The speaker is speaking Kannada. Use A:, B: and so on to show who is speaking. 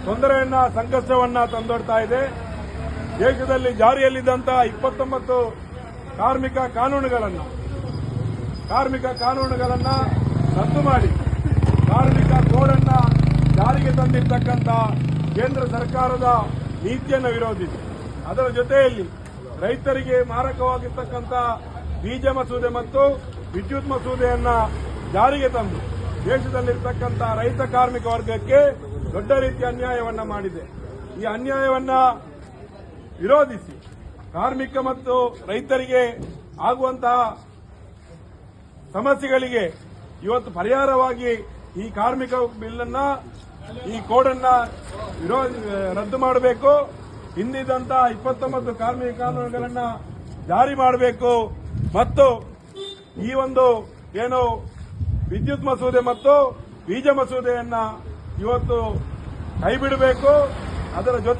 A: ತೊಂದರೆಯನ್ನ ಸಂಕಷ್ಟವನ್ನ ತಂದೊಡ್ತಾ ಇದೆ. ದೇಶದಲ್ಲಿ ಜಾರಿಯಲ್ಲಿದ್ದಂತಹ 29 ಕಾರ್ಮಿಕ ಕಾನೂನುಗಳನ್ನು ರದ್ದು ಮಾಡಿ ಕಾರ್ಮಿಕ ಕೋಡ್ ಜಾರಿಗೆ ತಂದಿರತಕ್ಕಂಥ ಕೇಂದ್ರ ಸರ್ಕಾರದ ನೀತಿಯನ್ನು ವಿರೋಧಿಸಿ ಅದರ ಜೊತೆಯಲ್ಲಿ ರೈತರಿಗೆ ಮಾರಕವಾಗಿರ್ತಕ್ಕಂಥ ಬೀಜ ಮಸೂದೆ ಮತ್ತು ವಿದ್ಯುತ್ ಮಸೂದೆಯನ್ನ ಜಾರಿಗೆ ತಂದು ದೇಶದಲ್ಲಿರ್ತಕ್ಕಂಥ ರೈತ ಕಾರ್ಮಿಕ ವರ್ಗಕ್ಕೆ ದೊಡ್ಡ ರೀತಿಯ ಅನ್ಯಾಯವನ್ನ ಮಾಡಿದೆ. ಈ ಅನ್ಯಾಯವನ್ನ ವಿರೋಧಿಸಿ ಕಾರ್ಮಿಕ ಮತ್ತು ರೈತರಿಗೆ ಆಗುವಂತಹ ಸಮಸ್ಯೆಗಳಿಗೆ ಇವತ್ತು ಪರಿಹಾರವಾಗಿ ಈ ಕಾರ್ಮಿಕ ಬಿಲ್ ಅನ್ನ ಈ ಕೋಡ್ ಅನ್ನ ರದ್ದು ಮಾಡಬೇಕು. ಹಿಂದಿದ್ದಂತಹ 29 ಕಾರ್ಮಿಕ ಕಾನೂನುಗಳನ್ನ ಜಾರಿ ಮಾಡಬೇಕು ಮತ್ತು ಈ ಒಂದು ಏನು ವಿದ್ಯುತ್ ಮಸೂದೆ ಮತ್ತು ಬೀಜ ಮಸೂದೆಯನ್ನ ಇವತ್ತು ಕೈಬಿಡಬೇಕು. ಅದರ ಜೊತೆ